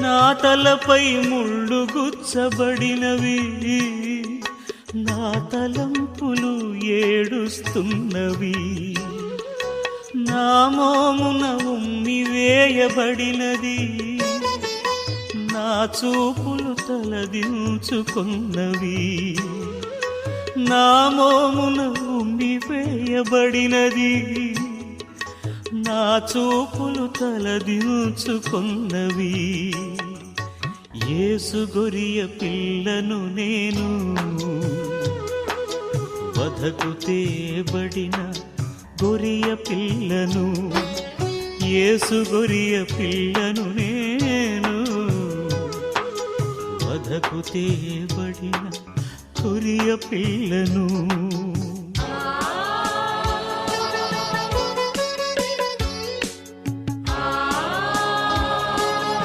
నా తలపై ముళ్ళు గుచ్చబడినవి, నా తలంపులు ఏడుస్తున్నవి. నా మోమున ఉమ్మి వేయబడినది, నా చూపులు తలదించుకున్నవి. నా మోమున ఉమ్మి వేయబడినది, నా చూపులు తలదించుకున్నవి. యేసు గొరియ పిల్లను నేను, వధకు తేబడిన గొరియ పిల్లను. యేసు గొరియ పిల్లను నేను, వధకు తేబడిన గొరియ పిల్లను.